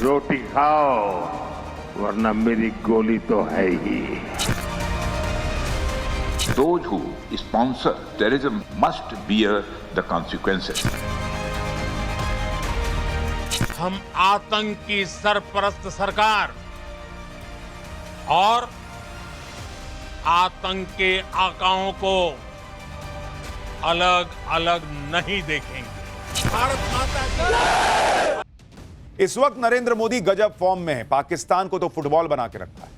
रोटी खाओ वरना मेरी गोली तो है ही। Those who sponsor terrorism must bear the consequences. हम आतंक की सरपरस्त सरकार और आतंक के आकाओं को अलग अलग नहीं देखेंगे। भारत माता की। इस वक्त नरेंद्र मोदी गजब फॉर्म में है। पाकिस्तान को तो फुटबॉल बना के रखा है।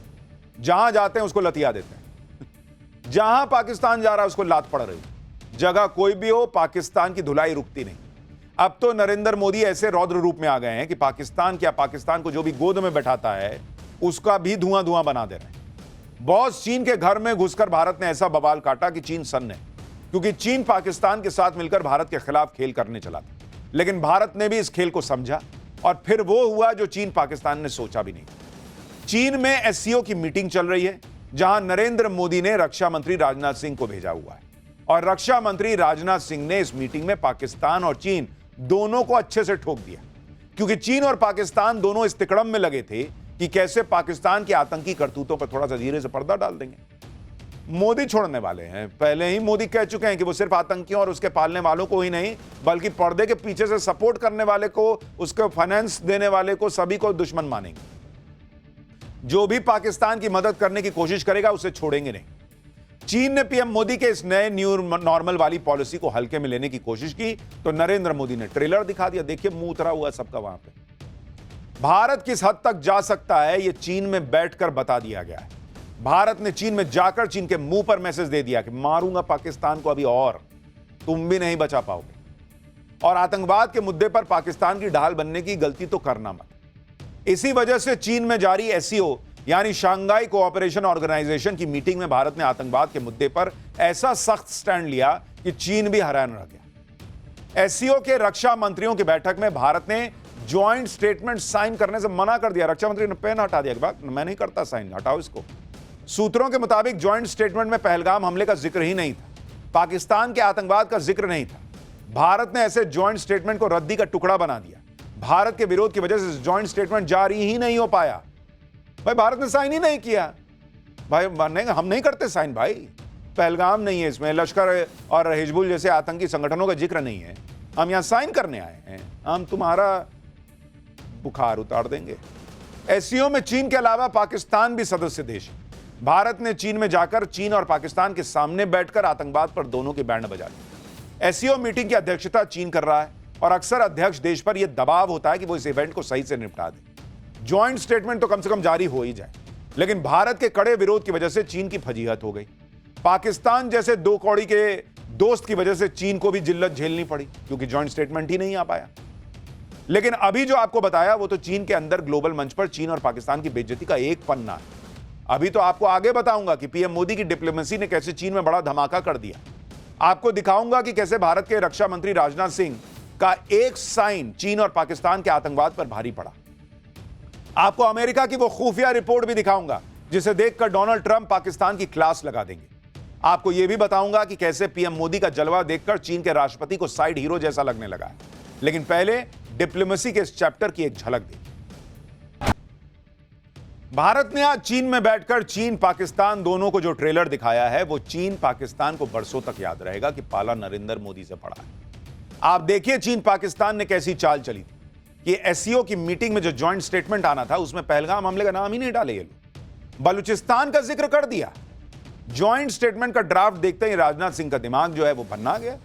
जहां जाते हैं उसको लतिया देते हैं। जहां पाकिस्तान जा रहा है उसको लात पड़ रही है। जगह कोई भी हो, पाकिस्तान की धुलाई रुकती नहीं। अब तो नरेंद्र मोदी ऐसे रौद्र रूप में आ गए हैं कि पाकिस्तान को जो भी गोद में बैठाता है उसका भी धुआं धुआं बना दे रहे हैं। बॉस चीन के घर में घुसकर भारत ने ऐसा बवाल काटा कि चीन सन्न है, क्योंकि चीन पाकिस्तान के साथ मिलकर भारत के खिलाफ खेल करने चला था। लेकिन भारत ने भी इस खेल को समझा और फिर वो हुआ जो चीन पाकिस्तान ने सोचा भी नहीं। चीन में एससीओ की मीटिंग चल रही है, जहां नरेंद्र मोदी ने रक्षा मंत्री राजनाथ सिंह को भेजा हुआ है और रक्षा मंत्री राजनाथ सिंह ने इस मीटिंग में पाकिस्तान और चीन दोनों को अच्छे से ठोक दिया, क्योंकि चीन और पाकिस्तान दोनों इस तिकड़म में लगे थे कि कैसे पाकिस्तान की आतंकी करतूतों पर थोड़ा सा धीरे से पर्दा डाल देंगे। मोदी छोड़ने वाले हैं। पहले ही मोदी कह चुके हैं कि वो सिर्फ आतंकियों और उसके पालने वालों को ही नहीं, बल्कि पर्दे के पीछे से सपोर्ट करने वाले को, उसको फाइनेंस देने वाले को, सभी को दुश्मन मानेंगे। जो भी पाकिस्तान की मदद करने की कोशिश करेगा उसे छोड़ेंगे नहीं। चीन ने पीएम मोदी के इस नए न्यू नॉर्मल वाली पॉलिसी को हल्के में लेने की कोशिश की तो नरेंद्र मोदी ने ट्रेलर दिखा दिया। देखिए मुंह उतरा हुआ सबका वहां पे। भारत किस हद तक जा सकता है यह चीन में बैठकर बता दिया गया है। भारत ने चीन में जाकर चीन के मुंह पर मैसेज दे दिया कि मारूंगा पाकिस्तान को अभी और तुम भी नहीं बचा पाओगे, और आतंकवाद के मुद्दे पर पाकिस्तान की ढाल बनने की गलती तो करना मत। इसी वजह से चीन में जारी एससीओ यानी शांघाई कोऑपरेशन ऑर्गेनाइजेशन की मीटिंग में भारत ने आतंकवाद के मुद्दे पर ऐसा सख्त स्टैंड लिया कि चीन भी हैरान रह गया। एससीओ के रक्षा मंत्रियों की बैठक में भारत ने ज्वाइंट स्टेटमेंट साइन करने से मना कर दिया। रक्षा मंत्री ने पेन हटा दिया कि बात मैं नहीं करता साइन, हटाओ इसको। सूत्रों के मुताबिक ज्वाइंट स्टेटमेंट में पहलगाम हमले का जिक्र ही नहीं था, पाकिस्तान के आतंकवाद का जिक्र नहीं था। भारत ने ऐसे ज्वाइंट स्टेटमेंट को रद्दी का टुकड़ा बना दिया। भारत के विरोध की वजह से ज्वाइंट स्टेटमेंट जारी ही नहीं हो पाया। भाई भारत ने साइन ही नहीं किया। भाई हम नहीं करते साइन। भाई पहलगाम नहीं है इसमें, लश्कर और हिजबुल जैसे आतंकी संगठनों का जिक्र नहीं है। हम यहां साइन करने आए हैं, हम तुम्हारा बुखार उतार देंगे। एससीओ में चीन के अलावा पाकिस्तान भी सदस्य देश है। भारत ने चीन में जाकर चीन और पाकिस्तान के सामने बैठकर आतंकवाद पर दोनों की बैंड बजा दी। एससीओ मीटिंग की अध्यक्षता चीन कर रहा है और अक्सर अध्यक्ष देश पर यह दबाव होता है कि वो इस इवेंट को सही से निपटा दे। ज्वाइंट स्टेटमेंट तो कम से कम जारी हो ही जाए, लेकिन भारत के कड़े विरोध की वजह से चीन की फजीहत हो गई। पाकिस्तान जैसे दो कौड़ी के दोस्त की वजह से चीन को भी जिल्लत झेलनी पड़ी, क्योंकि ज्वाइंट स्टेटमेंट ही नहीं आ पाया। लेकिन अभी जो आपको बताया वो तो चीन के अंदर ग्लोबल मंच पर चीन और पाकिस्तान की बेइज्जती का एक पन्ना है। अभी तो आपको आगे बताऊंगा कि पीएम मोदी की डिप्लोमेसी ने कैसे चीन में बड़ा धमाका कर दिया। आपको दिखाऊंगा कि कैसे भारत के रक्षा मंत्री राजनाथ सिंह का एक साइन चीन और पाकिस्तान के आतंकवाद पर भारी पड़ा। आपको अमेरिका की वो खुफिया रिपोर्ट भी दिखाऊंगा जिसे देखकर डोनाल्ड ट्रंप पाकिस्तान की क्लास लगा देंगे। आपको यह भी बताऊंगा कि कैसे पीएम मोदी का जलवा देखकर चीन के राष्ट्रपति को साइड हीरो जैसा लगने लगा है। लेकिन पहले डिप्लोमेसी के इस चैप्टर की एक झलक देखिए। भारत ने आज चीन में बैठकर चीन पाकिस्तान दोनों को जो ट्रेलर दिखाया है वो चीन पाकिस्तान को बरसों तक याद रहेगा कि पाला नरेंद्र मोदी से पड़ा है। आप देखिए चीन पाकिस्तान ने कैसी चाल चली थी कि एससीओ की मीटिंग में जो ज्वाइंट स्टेटमेंट आना था उसमें पहलगाम हमले का नाम ही नहीं डाले ये लोग, बलूचिस्तान का जिक्र कर दिया। ज्वाइंट स्टेटमेंट का ड्राफ्ट देखते ही राजनाथ सिंह का दिमाग जो है वो भन्ना गया,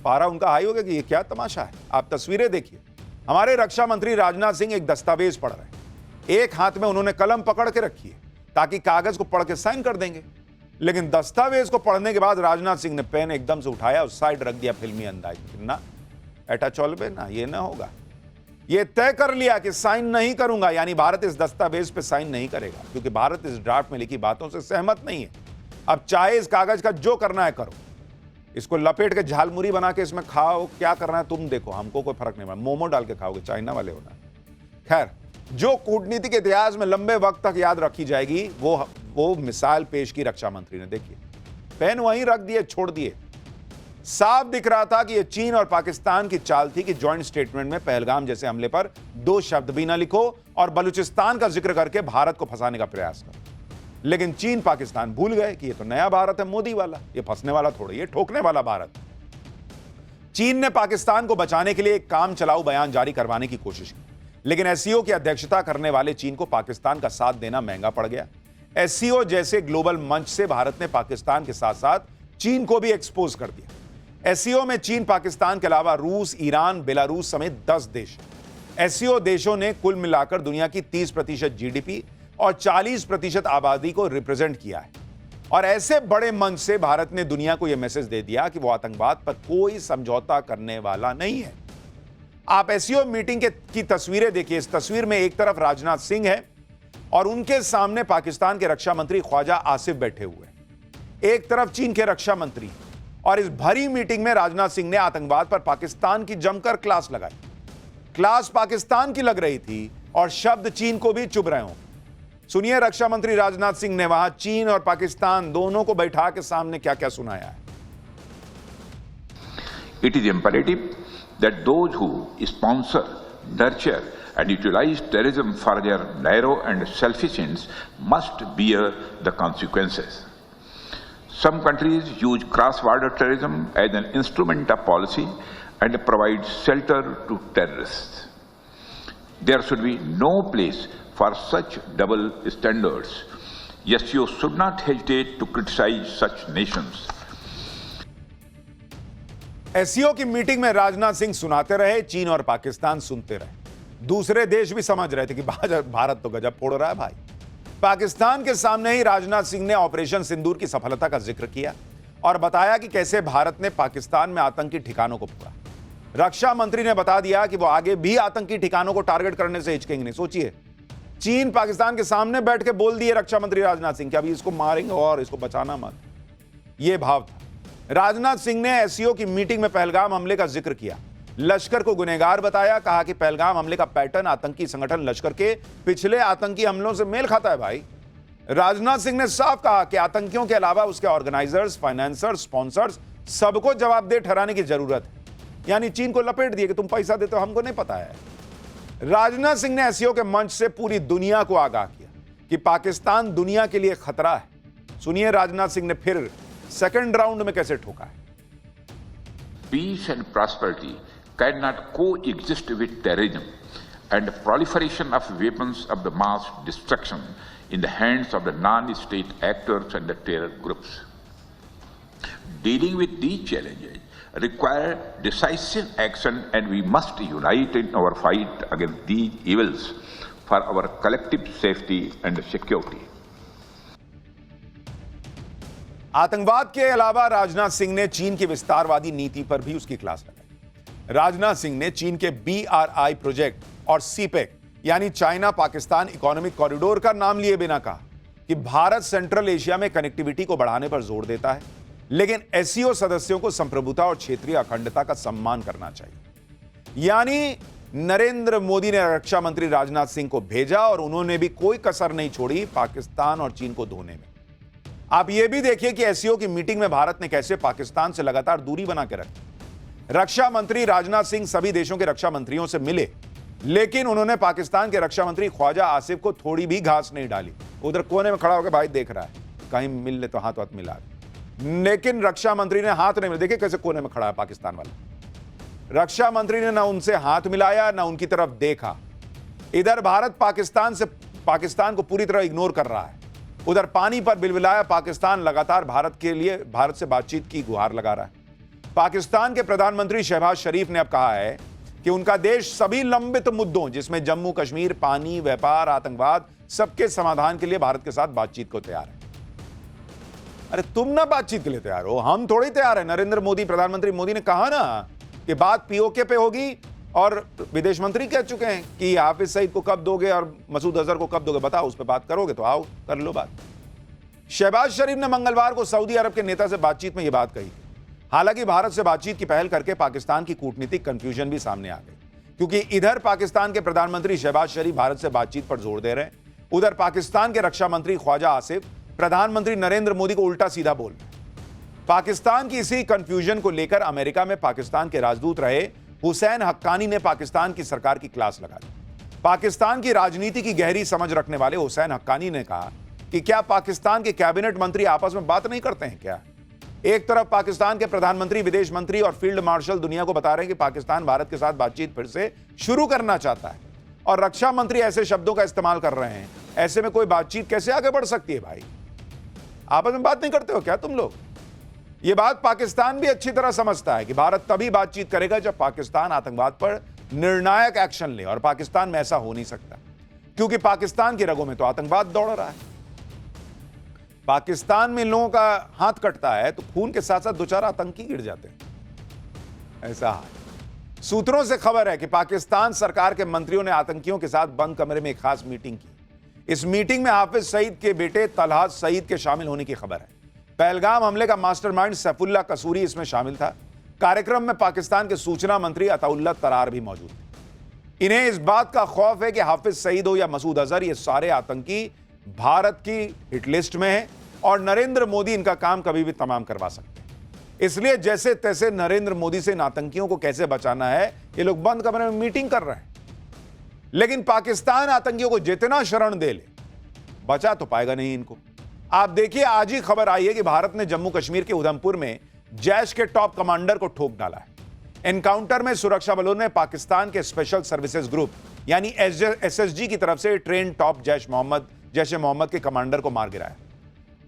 पारा उनका हाई हो गया कि ये क्या तमाशा है। आप तस्वीरें देखिए, हमारे रक्षा मंत्री राजनाथ सिंह एक दस्तावेज पढ़ रहे हैं। एक हाथ में उन्होंने कलम पकड़ के रखी है ताकि कागज को पढ़ के साइन कर देंगे, लेकिन दस्तावेज को पढ़ने के बाद राजनाथ सिंह ने पेन एकदम से उठाया और साइड रख दिया फिल्मी अंदाज में। ना एटा चौलबे ना, ये ना होगा। ये तय कर लिया कि साइन नहीं करूंगा, यानी भारत इस दस्तावेज पे साइन नहीं करेगा, क्योंकि भारत इस ड्राफ्ट में लिखी बातों से सहमत नहीं है। अब चाहे इस कागज का जो करना है करो, इसको लपेट के झालमुरी बना के इसमें खाओ, क्या करना है तुम देखो, हमको कोई फर्क नहीं पड़ा। मोमो डाल के खाओगे, चाइना वाले होना। खैर, जो कूटनीतिक इतिहास में लंबे वक्त तक याद रखी जाएगी वो मिसाल पेश की रक्षा मंत्री ने। देखिए पेन वहीं रख दिए, छोड़ दिए। साफ दिख रहा था कि यह चीन और पाकिस्तान की चाल थी कि जॉइंट स्टेटमेंट में पहलगाम जैसे हमले पर 2 शब्द भी ना लिखो और बलूचिस्तान का जिक्र करके भारत को फंसाने का प्रयास करो। लेकिन चीन पाकिस्तान भूल गए कि यह तो नया भारत है मोदी वाला, यह फंसने वाला थोड़ा, यह ठोकने वाला भारत। चीन ने पाकिस्तान को बचाने के लिए एक काम चलाऊ बयान जारी करवाने की कोशिश की, लेकिन एससीओ की अध्यक्षता करने वाले चीन को पाकिस्तान का साथ देना महंगा पड़ गया। एससीओ जैसे ग्लोबल मंच से भारत ने पाकिस्तान के साथ साथ चीन को भी एक्सपोज कर दिया। एससीओ में चीन पाकिस्तान के अलावा रूस, ईरान, बेलारूस समेत 10 देश। एससीओ देशों ने कुल मिलाकर दुनिया की 30% जीडीपी और 40% आबादी को रिप्रेजेंट किया है। और ऐसे बड़े मंच से भारत ने दुनिया को यह मैसेज दे दिया कि वो आतंकवाद पर कोई समझौता करने वाला नहीं है। आप एससीओ मीटिंग की तस्वीरें देखिए। इस तस्वीर में एक तरफ राजनाथ सिंह है और उनके सामने पाकिस्तान के रक्षा मंत्री ख्वाजा आसिफ बैठे हुए हैं। एक तरफ चीन के रक्षा मंत्री। और इस भरी मीटिंग में राजनाथ सिंह ने आतंकवाद पर पाकिस्तान की जमकर क्लास लगाई। क्लास पाकिस्तान की लग रही थी और शब्द चीन को भी चुभ रहे हों। सुनिए रक्षा मंत्री राजनाथ सिंह ने वहां चीन और पाकिस्तान दोनों को बैठा के सामने क्या क्या सुनाया है। It is imperative that those who sponsor, nurture and utilize terrorism for their narrow and selfish ends must bear the consequences. Some countries use cross-border terrorism as an instrument of policy and provide shelter to terrorists. There should be no place for such double standards. SCO should not hesitate to criticize such nations. SCO की meeting में राजनाथ सिंह सुनाते रहे, चीन और पाकिस्तान सुनते रहे। दूसरे देश भी समझ रहे थे कि भारत तो गजब फोड़ रहा है भाई। पाकिस्तान के सामने ही राजनाथ सिंह ने ऑपरेशन सिंदूर की सफलता का जिक्र किया और बताया कि कैसे भारत ने पाकिस्तान में आतंकी ठिकानों को फोड़ा। रक्षा मंत्री ने बता दिया कि वो आगे भी आतंकी ठिकानों को टारगेट करने से हिचकेंगे नहीं। सोचिए, चीन पाकिस्तान के सामने बैठ के बोल दिए रक्षा मंत्री राजनाथ सिंह कि अभी इसको मारेंगे और इसको बचाना मत। यह भाव था। राजनाथ सिंह ने एससीओ की मीटिंग में पहलगाम हमले का जिक्र किया, लश्कर को गुनहगार बताया, कहा कि पहलगाम हमले का पैटर्न आतंकी संगठन लश्कर के पिछले आतंकी हमलों से मेल खाता है भाई। राजनाथ सिंह ने साफ कहा कि आतंकियों के अलावा उसके ऑर्गेनाइजर्स, फाइनेंसर्स, स्पॉन्सर्स सबको जवाबदेह ठहराने की जरूरत है। यानी चीन को लपेट दिए कि तुम पैसा देते हो, हमको नहीं पता है। राजनाथ सिंह ने एससीओ के मंच से पूरी दुनिया को आगाह किया कि पाकिस्तान दुनिया के लिए खतरा है। सुनिए राजनाथ सिंह ने फिर सेकंड राउंड में कैसे ठोका है। Peace and prosperity cannot coexist with terrorism and proliferation of weapons of the mass destruction in the hands of the non-state actors and the terror groups. Dealing with these challenges require decisive action, and we must unite in our fight against these evils for our collective safety and security. आतंकवाद के अलावा राजनाथ सिंह ने चीन की विस्तारवादी नीति पर भी उसकी क्लास लगाई। राजनाथ सिंह ने चीन के BRI प्रोजेक्ट और सीपेक यानी चाइना पाकिस्तान इकोनॉमिक कॉरिडोर का नाम लिए बिना कहा कि भारत सेंट्रल एशिया में कनेक्टिविटी को बढ़ाने पर जोर देता है, लेकिन एससीओ सदस्यों को संप्रभुता और क्षेत्रीय अखंडता का सम्मान करना चाहिए। यानी नरेंद्र मोदी ने रक्षा मंत्री राजनाथ सिंह को भेजा और उन्होंने भी कोई कसर नहीं छोड़ी पाकिस्तान और चीन को धोने में। आप यह भी देखिए कि एससीओ की मीटिंग में भारत ने कैसे पाकिस्तान से लगातार दूरी बना के रखी। रक्षा मंत्री राजनाथ सिंह सभी देशों के रक्षा मंत्रियों से मिले, लेकिन उन्होंने पाकिस्तान के रक्षा मंत्री ख्वाजा आसिफ को थोड़ी भी घास नहीं डाली। उधर कोने में खड़ा होकर भाई देख रहा है, कहीं मिल ले तो हाथ हाथ मिला, लेकिन रक्षा मंत्री ने हाथ नहीं मिला। देखिए कैसे कोने में खड़ा है पाकिस्तान वाला। रक्षा मंत्री ने ना उनसे हाथ मिलाया ना उनकी तरफ देखा। इधर भारत पाकिस्तान को पूरी तरह इग्नोर कर रहा है। उधर पानी पर बिलबिलाया पाकिस्तान लगातार भारत से बातचीत की गुहार लगा रहा है। पाकिस्तान के प्रधानमंत्री शहबाज शरीफ ने अब कहा है कि उनका देश सभी लंबित मुद्दों जिसमें जम्मू कश्मीर, पानी, व्यापार, आतंकवाद सबके समाधान के लिए भारत के साथ बातचीत को तैयार है। अरे तुम ना बातचीत के लिए तैयार हो, हम थोड़ी तैयार है। नरेंद्र मोदी, प्रधानमंत्री मोदी ने कहा ना कि बात पीओके पे होगी और विदेश मंत्री कह चुके हैं कि हाफिज सईद को कब दोगे और मसूद अजहर को कब दोगे, बताओ। उस पर बात करोगे तो आओ कर लो बात। शहबाज शरीफ ने मंगलवार को सऊदी अरब के नेता से बातचीत में यह बात कही। हालांकि भारत से बातचीत की पहल करके पाकिस्तान की कूटनीतिक कंफ्यूजन भी सामने आ गई, क्योंकि इधर पाकिस्तान के प्रधानमंत्री शहबाज शरीफ भारत से बातचीत पर जोर दे रहे हैं, उधर पाकिस्तान के रक्षा मंत्री ख्वाजा आसिफ प्रधानमंत्री नरेंद्र मोदी को उल्टा सीधा बोल रहे हैं। पाकिस्तान की इसी कंफ्यूजन को लेकर अमेरिका में पाकिस्तान के राजदूत रहे हुसैन हक्कानी ने पाकिस्तान की सरकार की क्लास लगा दी। पाकिस्तान की राजनीति की गहरी समझ रखने वाले हुसैन हक्कानी ने कहा कि क्या पाकिस्तान के कैबिनेट मंत्री आपस में बात नहीं करते हैं क्या? एक तरफ पाकिस्तान के प्रधानमंत्री, विदेश मंत्री और फील्ड मार्शल दुनिया को बता रहे हैं कि पाकिस्तान भारत के साथ बातचीत फिर से शुरू करना चाहता है, और रक्षा मंत्री ऐसे शब्दों का इस्तेमाल कर रहे हैं। ऐसे में कोई बातचीत कैसे आगे बढ़ सकती है भाई? आपस में बात नहीं करते हो क्या तुम लोग? यह बात पाकिस्तान भी अच्छी तरह समझता है कि भारत तभी बातचीत करेगा जब पाकिस्तान आतंकवाद पर निर्णायक एक्शन ले, और पाकिस्तान में ऐसा हो नहीं सकता क्योंकि पाकिस्तान की रगों में तो आतंकवाद दौड़ रहा है। पाकिस्तान में लोगों का हाथ कटता है तो खून के साथ साथ दो चार आतंकी गिर जाते हैं, ऐसा है। सूत्रों से खबर है कि पाकिस्तान सरकार के मंत्रियों ने आतंकियों के साथ बंद कमरे में एक खास मीटिंग की। इस मीटिंग में हाफिज सईद के बेटे तलहात सईद के शामिल होने की खबर है। पहलगाम हमले का मास्टरमाइंड सैफुल्लाह कसूरी इसमें शामिल था। कार्यक्रम में पाकिस्तान के सूचना मंत्री अताउल्लाह तरार भी मौजूद थे। इन्हें इस बात का खौफ है कि हाफिज सईद हो या मसूद अजहर, ये सारे आतंकी भारत की हिट लिस्ट में हैं और नरेंद्र मोदी इनका काम कभी भी तमाम करवा सकते हैं। इसलिए जैसे तैसे नरेंद्र मोदी से इन आतंकियों को कैसे बचाना है, ये लोग बंद कमरे में मीटिंग कर रहे हैं। लेकिन पाकिस्तान आतंकियों को जितना शरण दे ले, बचा तो पाएगा नहीं इनको। आप देखिए, आज ही खबर आई है कि भारत ने जम्मू कश्मीर के उधमपुर में जैश के टॉप कमांडर को ठोक डाला है। एनकाउंटर में सुरक्षा बलों ने पाकिस्तान के स्पेशल सर्विसेज ग्रुप यानी SSG की तरफ से ट्रेन टॉप जैश ए मोहम्मद के कमांडर को मार गिराया।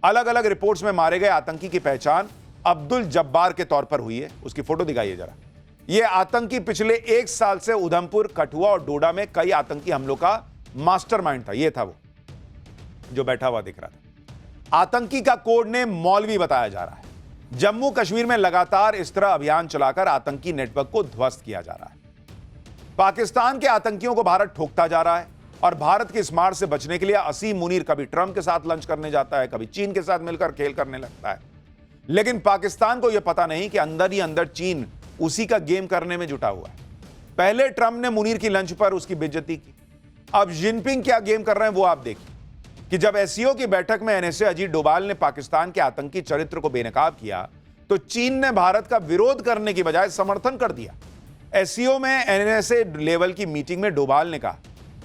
अलग अलग रिपोर्ट्स में मारे गए आतंकी की पहचान अब्दुल जब्बार के तौर पर हुई है। उसकी फोटो दिखाइए जरा। यह आतंकी पिछले 1 साल से उधमपुर, कठुआ और डोडा में कई आतंकी हमलों का मास्टरमाइंड था। यह था वो जो बैठा हुआ दिख रहा था। आतंकी का कोड नेम मौलवी बताया जा रहा है। जम्मू कश्मीर में लगातार इस तरह अभियान चलाकर आतंकी नेटवर्क को ध्वस्त किया जा रहा है। पाकिस्तान के आतंकियों को भारत ठोकता जा रहा है और भारत की इस मार से बचने के लिए असीम मुनीर कभी ट्रंप के साथ लंच करने जाता है, कभी चीन के साथ मिलकर खेल करने लगता है। लेकिन पाकिस्तान को यह पता नहीं कि अंदर ही अंदर चीन उसी का गेम करने में जुटा हुआ है। पहले ट्रंप ने मुनीर की लंच पर उसकी बेइज्जती की, अब जिनपिंग क्या गेम कर रहे हैं वो आप देखिए कि जब SCO की बैठक में NSA अजीत डोभाल ने पाकिस्तान के आतंकी चरित्र को बेनकाब किया तो चीन ने भारत का विरोध करने की बजाय समर्थन कर दिया। SCO में NSA लेवल की मीटिंग में डोभाल ने कहा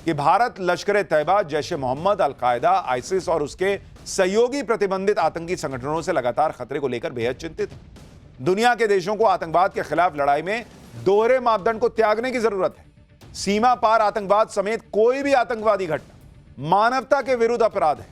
कि भारत लश्कर-ए-तैयबा, जैश-ए-मोहम्मद, अल-कायदा, आइसिस और उसके सहयोगी प्रतिबंधित आतंकी संगठनों से लगातार खतरे को लेकर बेहद चिंतित है। दुनिया के देशों को आतंकवाद के खिलाफ लड़ाई में दोहरे मापदंड को त्यागने की जरूरत है। सीमा पार आतंकवाद समेत कोई भी आतंकवादी घटना मानवता के विरुद्ध अपराध है।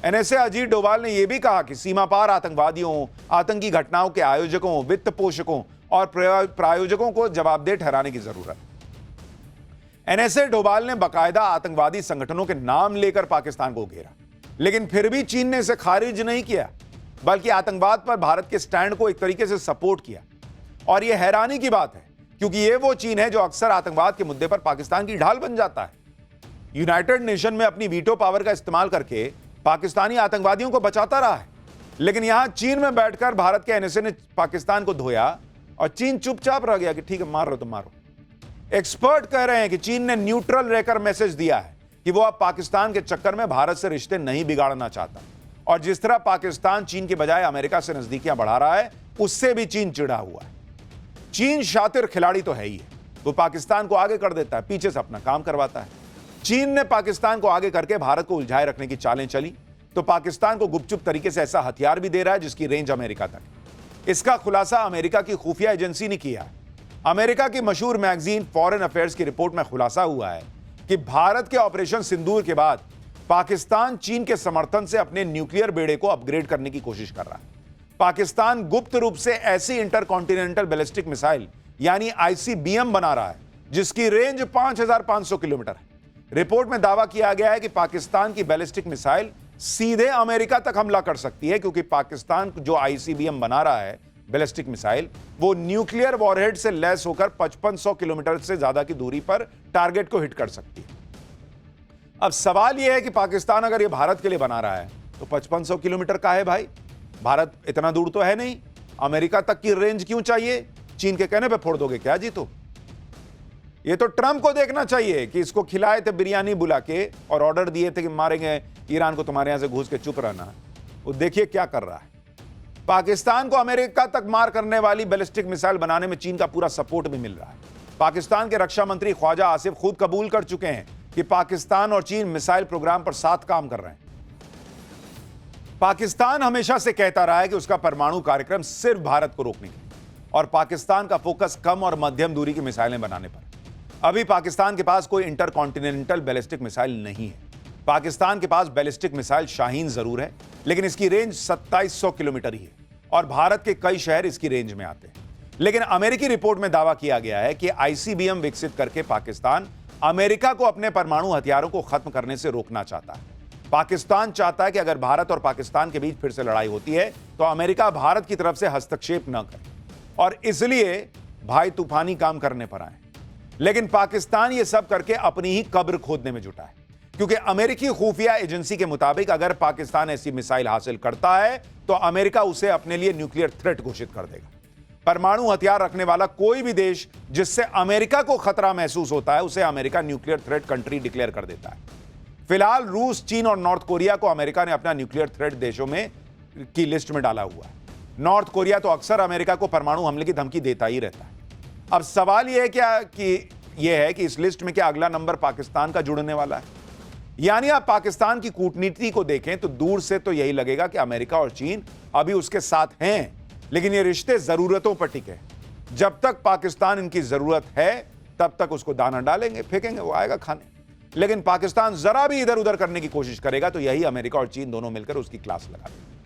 NSA अजीत डोभाल ने यह भी कहा कि सीमा पार आतंकवादियों, आतंकी घटनाओं के आयोजकों, वित्त पोषकों और प्रायोजकों को जवाबदेह ठहराने की जरूरत है। NSA डोभाल ने बाकायदा आतंकवादी संगठनों के नाम लेकर पाकिस्तान को घेरा, लेकिन फिर भी चीन ने इसे खारिज नहीं किया, बल्कि आतंकवाद पर भारत के स्टैंड को एक तरीके से सपोर्ट किया। और यह हैरानी की बात है क्योंकि यह वो चीन है जो अक्सर आतंकवाद के मुद्दे पर पाकिस्तान की ढाल बन जाता है। यूनाइटेड नेशन में अपनी वीटो पावर का इस्तेमाल करके पाकिस्तानी आतंकवादियों को बचाता रहा है, लेकिन यहां चीन में बैठकर भारत के NSA ने पाकिस्तान को धोया और चीन चुपचाप रह गया कि ठीक है, मार रहे हो तो मारो। एक्सपर्ट कह रहे हैं कि चीन ने न्यूट्रल रहकर मैसेज दिया है कि वो अब पाकिस्तान के चक्कर में भारत से रिश्ते नहीं बिगाड़ना चाहता, और जिस तरह पाकिस्तान चीन के बजाय अमेरिका से नजदीकियां बढ़ा रहा है उससे भी चीन चिढ़ा हुआ है। चीन शातिर खिलाड़ी तो है ही है, वो पाकिस्तान को आगे कर देता है, पीछे से अपना काम करवाता है। चीन ने पाकिस्तान को आगे करके भारत को उलझाए रखने की चालें चली तो पाकिस्तान को गुपचुप तरीके से ऐसा हथियार भी दे रहा है जिसकी रेंज अमेरिका तक। इसका खुलासा अमेरिका की खुफिया एजेंसी ने किया है। अमेरिका की मशहूर मैगजीन फॉरेन अफेयर्स की रिपोर्ट में खुलासा हुआ है कि भारत के ऑपरेशन सिंदूर के बाद पाकिस्तान चीन के समर्थन से अपने न्यूक्लियर बेड़े को अपग्रेड करने की कोशिश कर रहा है। पाकिस्तान गुप्त रूप से ऐसी इंटरकॉन्टिनेंटल बैलिस्टिक मिसाइल यानी ICBM बना रहा है जिसकी रेंज 5500 किलोमीटर है। रिपोर्ट में दावा किया गया है कि पाकिस्तान की बैलिस्टिक मिसाइल सीधे अमेरिका तक हमला कर सकती है क्योंकि पाकिस्तान जो ICBM बना रहा है बैलिस्टिक मिसाइल, वो न्यूक्लियर वॉरहेड से लैस होकर 5500 किलोमीटर से ज्यादा की दूरी पर टारगेट को हिट कर सकती है। अब सवाल यह है कि पाकिस्तान अगर ये भारत के लिए बना रहा है तो 5500 किलोमीटर का है भाई, भारत इतना दूर तो है नहीं, अमेरिका तक की रेंज क्यों चाहिए? चीन के कहने पे फोड़ दोगे क्या जी? तो ये तो ट्रंप को देखना चाहिए कि इसको खिलाए थे बिरयानी बुला के और ऑर्डर दिए थे कि मारेंगे ईरान को, तुम्हारे यहां से घुस के चुप रहना। वो देखिए क्या कर रहा है। पाकिस्तान को अमेरिका तक मार करने वाली बैलिस्टिक मिसाइल बनाने में चीन का पूरा सपोर्ट भी मिल रहा है। पाकिस्तान के रक्षा मंत्री ख्वाजा आसिफ खुद कबूल कर चुके हैं कि पाकिस्तान और चीन मिसाइल प्रोग्राम पर साथ काम कर रहे हैं। पाकिस्तान हमेशा से कहता रहा है कि उसका परमाणु कार्यक्रम सिर्फ भारत को रोकने की और पाकिस्तान का फोकस कम और मध्यम दूरी की मिसाइलें बनाने पर। अभी पाकिस्तान के पास कोई इंटरकॉन्टिनेंटल बैलिस्टिक मिसाइल नहीं है। पाकिस्तान के पास बैलिस्टिक मिसाइल शाहीन जरूर है, लेकिन इसकी रेंज 2700 किलोमीटर ही है और भारत के कई शहर इसकी रेंज में आते हैं। लेकिन अमेरिकी रिपोर्ट में दावा किया गया है कि आईसीबीएम विकसित करके पाकिस्तान अमेरिका को अपने परमाणु हथियारों को खत्म करने से रोकना चाहता है। पाकिस्तान चाहता है कि अगर भारत और पाकिस्तान के बीच फिर से लड़ाई होती है तो अमेरिका भारत की तरफ से हस्तक्षेप न करे और इसलिए भाई तूफानी काम करने पर आए। लेकिन पाकिस्तान यह सब करके अपनी ही कब्र खोदने में जुटा है, क्योंकि अमेरिकी खुफिया एजेंसी के मुताबिक अगर पाकिस्तान ऐसी मिसाइल हासिल करता है तो अमेरिका उसे अपने लिए न्यूक्लियर थ्रेट घोषित कर देगा। परमाणु हथियार रखने वाला कोई भी देश जिससे अमेरिका को खतरा महसूस होता है उसे America nuclear threat country declare कर देता है। फिलहाल रूस, चीन और नॉर्थ कोरिया को अमेरिका ने अपना न्यूक्लियर थ्रेट देशों में की लिस्ट में डाला हुआ है। नॉर्थ कोरिया तो अक्सर अमेरिका को परमाणु हमले की धमकी देता ही रहता है। अब सवाल यह है कि इस लिस्ट में क्या अगला नंबर पाकिस्तान का जुड़ने वाला है? यानी आप पाकिस्तान की कूटनीति को देखें तो दूर से तो यही लगेगा कि अमेरिका और चीन अभी उसके साथ हैं, लेकिन ये रिश्ते जरूरतों पर टिके। जब तक पाकिस्तान इनकी जरूरत है तब तक उसको दाना डालेंगे, फेंकेंगे, वो आएगा खाने। लेकिन पाकिस्तान जरा भी इधर उधर करने की कोशिश करेगा तो यही अमेरिका और चीन दोनों मिलकर उसकी क्लास लगा देंगे।